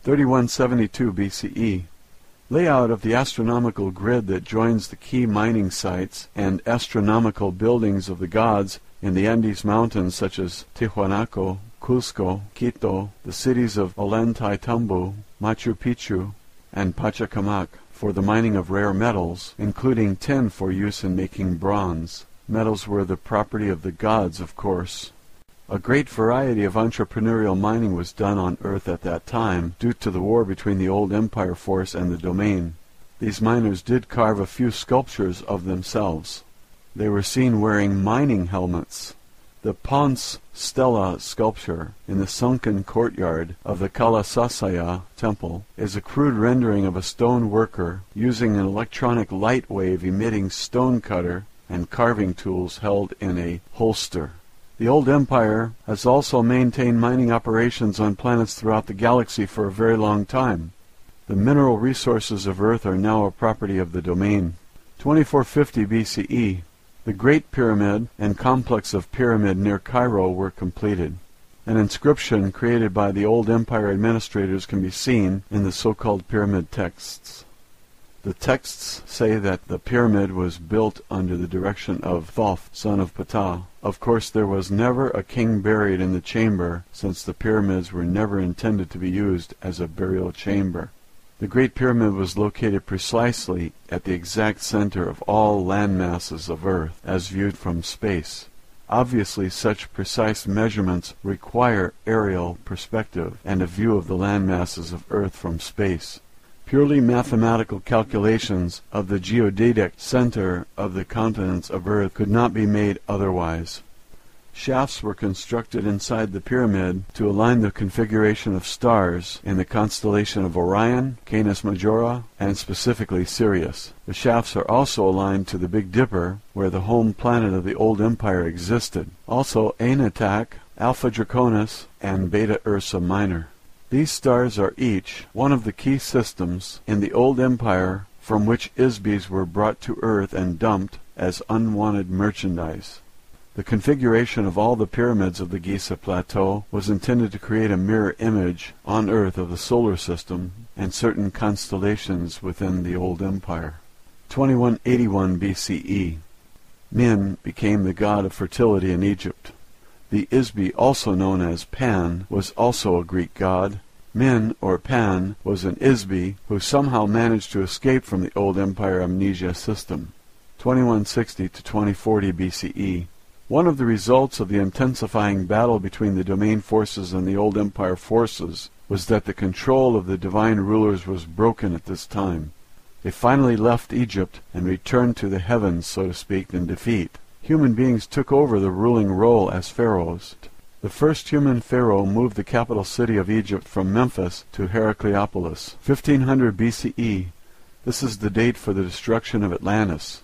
3172 BCE. Layout of the astronomical grid that joins the key mining sites and astronomical buildings of the gods in the Andes Mountains such as Tiwanaku, Cusco, Quito, the cities of Ollantaytambo, Machu Picchu, and Pachacamac for the mining of rare metals, including tin for use in making bronze. Metals were the property of the gods, of course. A great variety of entrepreneurial mining was done on Earth at that time, due to the war between the old empire force and the domain. These miners did carve a few sculptures of themselves. They were seen wearing mining helmets. The Ponce Stela sculpture in the sunken courtyard of the Kalasasaya temple is a crude rendering of a stone worker using an electronic light wave emitting stone cutter and carving tools held in a holster. The old empire has also maintained mining operations on planets throughout the galaxy for a very long time. The mineral resources of Earth are now a property of the domain. 2450 BCE. The Great Pyramid and complex of Pyramid near Cairo were completed. An inscription created by the old empire administrators can be seen in the so-called pyramid texts. The texts say that the pyramid was built under the direction of Thoth, son of Ptah. Of course, there was never a king buried in the chamber, since the pyramids were never intended to be used as a burial chamber. The Great Pyramid was located precisely at the exact center of all land masses of Earth, as viewed from space. Obviously, such precise measurements require aerial perspective and a view of the land masses of Earth from space. Purely mathematical calculations of the geodetic center of the continents of Earth could not be made otherwise. Shafts were constructed inside the pyramid to align the configuration of stars in the constellation of Orion, Canis Majora, and specifically Sirius. The shafts are also aligned to the Big Dipper, where the home planet of the old empire existed. Also Aenetak, Alpha Draconis, and Beta Ursa Minor. These stars are each one of the key systems in the old empire from which Isbis were brought to Earth and dumped as unwanted merchandise. The configuration of all the pyramids of the Giza Plateau was intended to create a mirror image on Earth of the solar system and certain constellations within the old empire. 2181 BCE. Min became the god of fertility in Egypt. The Isbi, also known as Pan, was also a Greek god. Min, or Pan, was an Isbi who somehow managed to escape from the old empire amnesia system. 2160 to 2040 BCE. One of the results of the intensifying battle between the domain forces and the old empire forces was that the control of the divine rulers was broken at this time. They finally left Egypt and returned to the heavens, so to speak, in defeat. Human beings took over the ruling role as pharaohs. The first human pharaoh moved the capital city of Egypt from Memphis to Heracleopolis, 1500 BCE. This is the date for the destruction of Atlantis,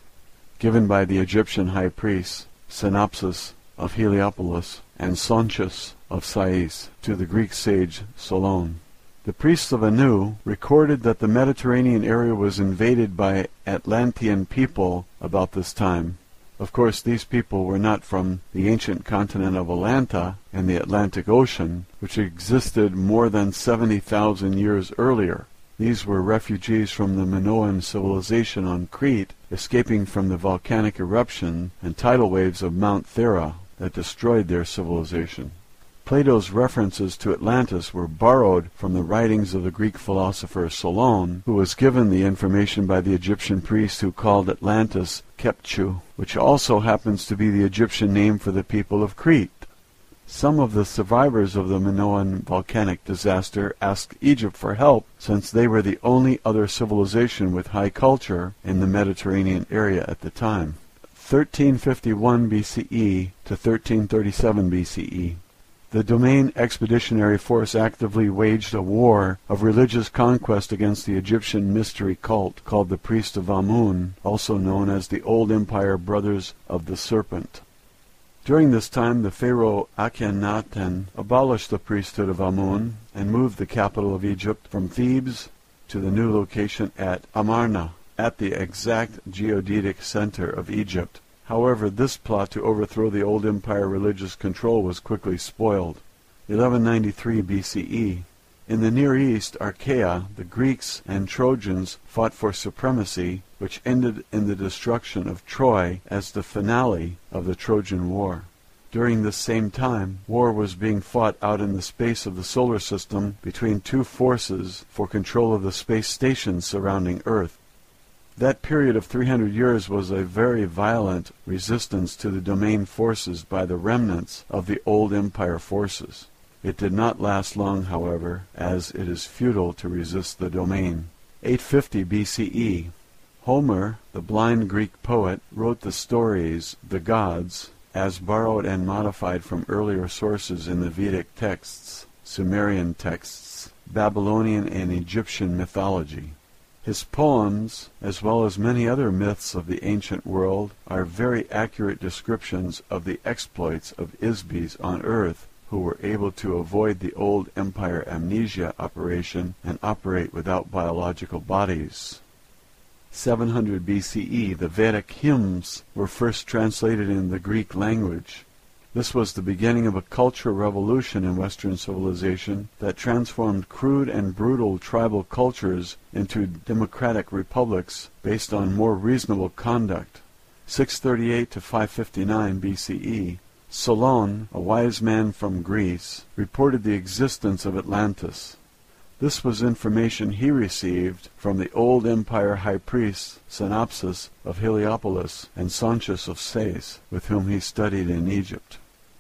given by the Egyptian high priests, Synopsis of Heliopolis and Sonchus of Sais, to the Greek sage Solon. The priests of Anu recorded that the Mediterranean area was invaded by Atlantean people about this time. Of course, these people were not from the ancient continent of Atlanta and the Atlantic Ocean, which existed more than 70,000 years earlier. These were refugees from the Minoan civilization on Crete, escaping from the volcanic eruption and tidal waves of Mount Thera that destroyed their civilization. Plato's references to Atlantis were borrowed from the writings of the Greek philosopher Solon, who was given the information by the Egyptian priest who called Atlantis Kepchu, which also happens to be the Egyptian name for the people of Crete. Some of the survivors of the Minoan volcanic disaster asked Egypt for help, since they were the only other civilization with high culture in the Mediterranean area at the time. 1351 BCE to 1337 BCE. The Domain Expeditionary Force actively waged a war of religious conquest against the Egyptian mystery cult called the Priest of Amun, also known as the Old Empire Brothers of the Serpent. During this time, the pharaoh Akhenaten abolished the priesthood of Amun and moved the capital of Egypt from Thebes to the new location at Amarna, at the exact geodetic center of Egypt. However, this plot to overthrow the old empire religious control was quickly spoiled. 1193 BCE. In the Near East, Achaea, the Greeks and Trojans fought for supremacy, which ended in the destruction of Troy as the finale of the Trojan War. During this same time, war was being fought out in the space of the solar system between two forces for control of the space stations surrounding Earth. That period of 300 years was a very violent resistance to the domain forces by the remnants of the old empire forces. It did not last long, however, as it is futile to resist the domain. 850 BCE. Homer, the blind Greek poet, wrote the stories, the gods, as borrowed and modified from earlier sources in the Vedic texts, Sumerian texts, Babylonian and Egyptian mythology. His poems, as well as many other myths of the ancient world, are very accurate descriptions of the exploits of Isbis on Earth, who were able to avoid the old empire amnesia operation and operate without biological bodies. 700 BCE, the Vedic hymns were first translated in the Greek language. This was the beginning of a cultural revolution in Western civilization that transformed crude and brutal tribal cultures into democratic republics based on more reasonable conduct. 638 to 559 BCE, Solon, a wise man from Greece, reported the existence of Atlantis. This was information he received from the old empire high priests Synopsis of Heliopolis and Sontius of Sais, with whom he studied in Egypt.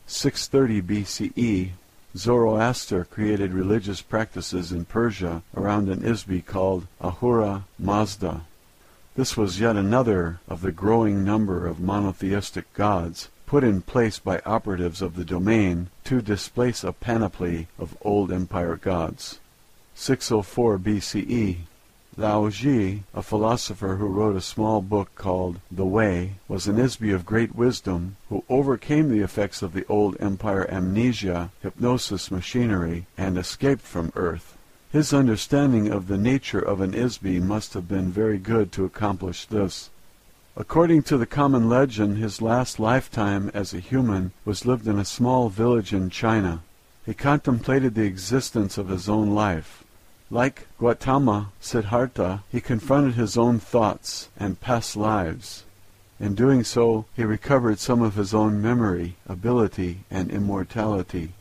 630 BCE, Zoroaster created religious practices in Persia around an Isbi called Ahura Mazda. This was yet another of the growing number of monotheistic gods put in place by operatives of the domain to displace a panoply of old empire gods. 604 BCE, Lao Ji, a philosopher who wrote a small book called The Way, was an Isbi of great wisdom who overcame the effects of the old empire amnesia, hypnosis machinery, and escaped from Earth. His understanding of the nature of an Isbi must have been very good to accomplish this. According to the common legend, his last lifetime as a human was lived in a small village in China. He contemplated the existence of his own life. Like Gautama Siddhartha, he confronted his own thoughts and past lives. In doing so, he recovered some of his own memory, ability, and immortality.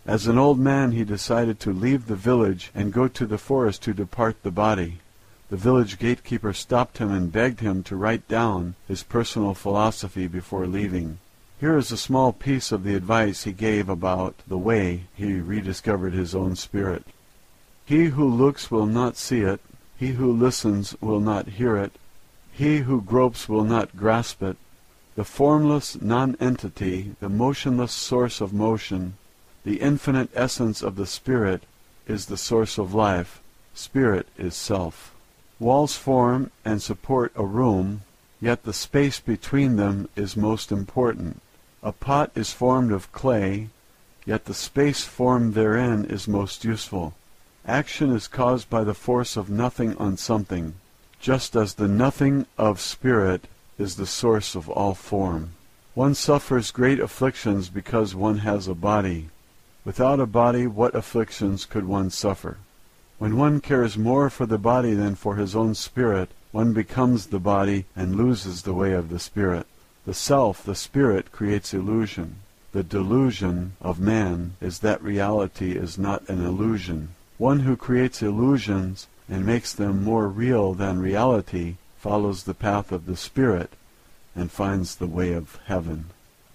As an old man, he decided to leave the village and go to the forest to depart the body. The village gatekeeper stopped him and begged him to write down his personal philosophy before leaving. Here is a small piece of the advice he gave about the way he rediscovered his own spirit. He who looks will not see it. He who listens will not hear it. He who gropes will not grasp it. The formless non-entity, the motionless source of motion, the infinite essence of the spirit, is the source of life. Spirit is self. Walls form and support a room, yet the space between them is most important. A pot is formed of clay, yet the space formed therein is most useful. Action is caused by the force of nothing on something, just as the nothing of spirit is the source of all form. One suffers great afflictions because one has a body. Without a body, what afflictions could one suffer? When one cares more for the body than for his own spirit, one becomes the body and loses the way of the spirit. The self, the spirit, creates illusion. The delusion of man is that reality is not an illusion. One who creates illusions and makes them more real than reality follows the path of the spirit and finds the way of heaven.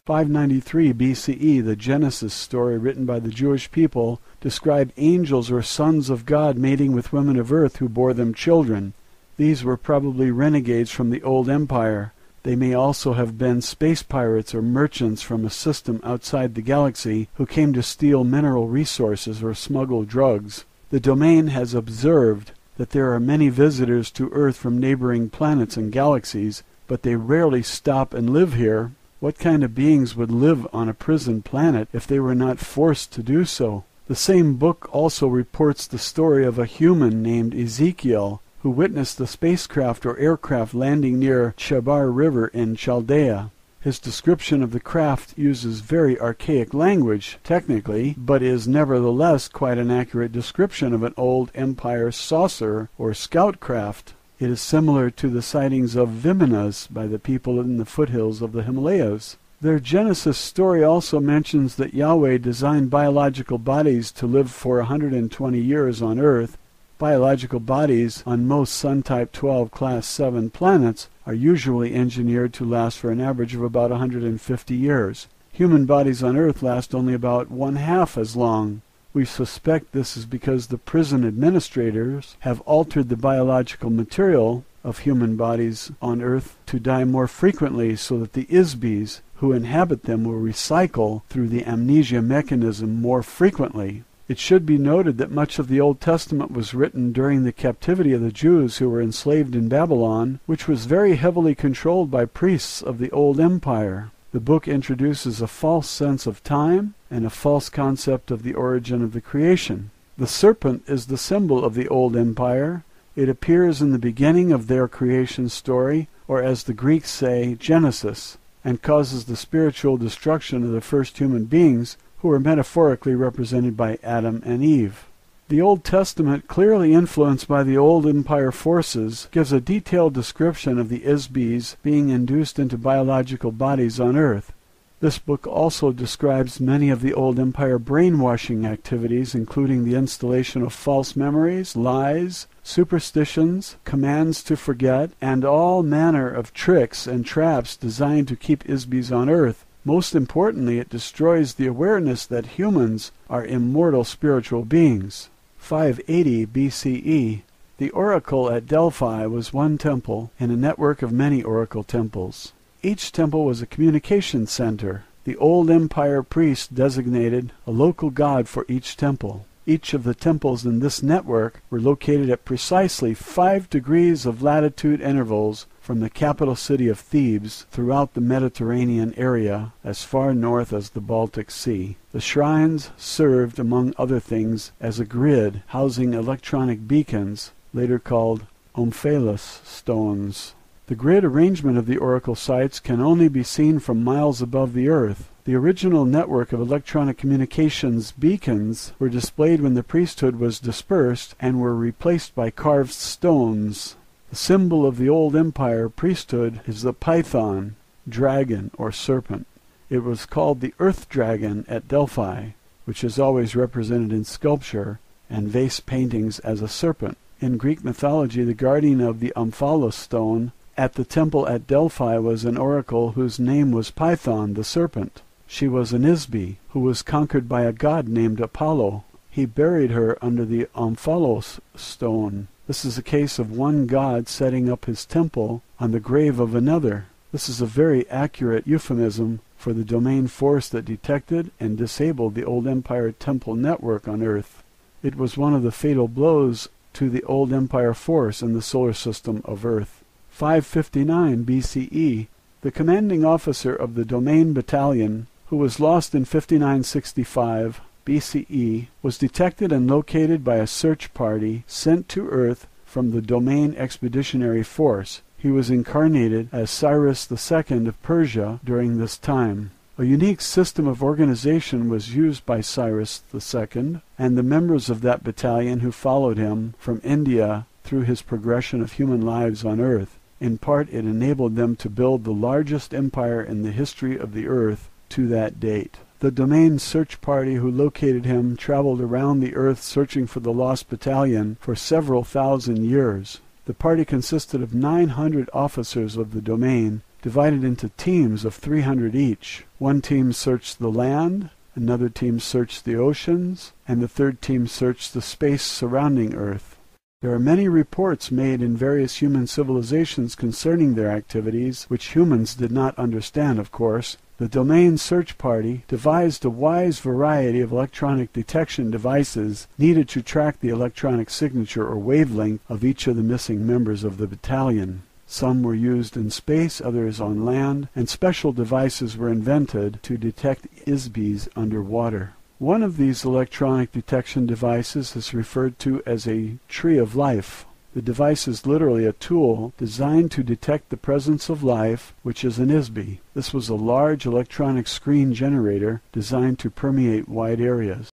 593 BCE, the Genesis story written by the Jewish people, described angels or sons of God mating with women of earth who bore them children. These were probably renegades from the old empire. They may also have been space pirates or merchants from a system outside the galaxy who came to steal mineral resources or smuggle drugs. The domain has observed that there are many visitors to Earth from neighboring planets and galaxies, but they rarely stop and live here. What kind of beings would live on a prison planet if they were not forced to do so? The same book also reports the story of a human named Ezekiel, who witnessed the spacecraft or aircraft landing near Chebar River in Chaldea. His description of the craft uses very archaic language, technically, but is nevertheless quite an accurate description of an old empire saucer or scout craft. It is similar to the sightings of Vimanas by the people in the foothills of the Himalayas. Their Genesis story also mentions that Yahweh designed biological bodies to live for 120 years on Earth. Biological bodies on most Sun-type 12 Class 7 planets are usually engineered to last for an average of about 150 years. Human bodies on Earth last only about one-half as long. We suspect this is because the prison administrators have altered the biological material of human bodies on Earth to die more frequently so that the Isbis who inhabit them will recycle through the amnesia mechanism more frequently. It should be noted that much of the Old Testament was written during the captivity of the Jews who were enslaved in Babylon, which was very heavily controlled by priests of the Old Empire. The book introduces a false sense of time and a false concept of the origin of the creation. The serpent is the symbol of the Old Empire. It appears in the beginning of their creation story, or as the Greeks say, Genesis, and causes the spiritual destruction of the first human beings, who are metaphorically represented by Adam and Eve. The Old Testament, clearly influenced by the Old Empire forces, gives a detailed description of the Isbis being induced into biological bodies on Earth. This book also describes many of the Old Empire brainwashing activities, including the installation of false memories, lies, superstitions, commands to forget, and all manner of tricks and traps designed to keep Isbis on Earth. Most importantly, it destroys the awareness that humans are immortal spiritual beings. 580 BCE. The oracle at Delphi was one temple in a network of many oracle temples. Each temple was a communication center. The Old Empire priests designated a local god for each temple. Each of the temples in this network were located at precisely 5 degrees of latitude intervals from the capital city of Thebes throughout the Mediterranean area as far north as the Baltic Sea. The shrines served, among other things, as a grid housing electronic beacons, later called omphalos stones. The grid arrangement of the oracle sites can only be seen from miles above the earth. The original network of electronic communications beacons were displayed when the priesthood was dispersed and were replaced by carved stones. The symbol of the Old Empire priesthood is the python, dragon, or serpent. It was called the earth dragon at Delphi, which is always represented in sculpture and vase paintings as a serpent. In Greek mythology, the guardian of the omphalos stone at the temple at Delphi was an oracle whose name was Python, the serpent. She was an Isbi, who was conquered by a god named Apollo. He buried her under the omphalos stone. This is a case of one god setting up his temple on the grave of another. This is a very accurate euphemism for the domain force that detected and disabled the Old Empire temple network on Earth. It was one of the fatal blows to the Old Empire force in the solar system of Earth. 559 BCE, the commanding officer of the Domain Battalion, who was lost in 5965 BCE, was detected and located by a search party sent to Earth from the Domain Expeditionary Force. He was incarnated as Cyrus II of Persia during this time. A unique system of organization was used by Cyrus II and the members of that battalion who followed him from India through his progression of human lives on Earth. In part, it enabled them to build the largest empire in the history of the Earth to that date. The Domain search party who located him traveled around the Earth searching for the lost battalion for several thousand years. The party consisted of 900 officers of the Domain, divided into teams of 300 each. One team searched the land, another team searched the oceans, and the third team searched the space surrounding Earth. There are many reports made in various human civilizations concerning their activities, which humans did not understand, of course. The Domain Search Party devised a wide variety of electronic detection devices needed to track the electronic signature or wavelength of each of the missing members of the battalion. Some were used in space, others on land, and special devices were invented to detect Isbis underwater. One of these electronic detection devices is referred to as a tree of life. The device is literally a tool designed to detect the presence of life, which is an ISB. This was a large electronic screen generator designed to permeate wide areas.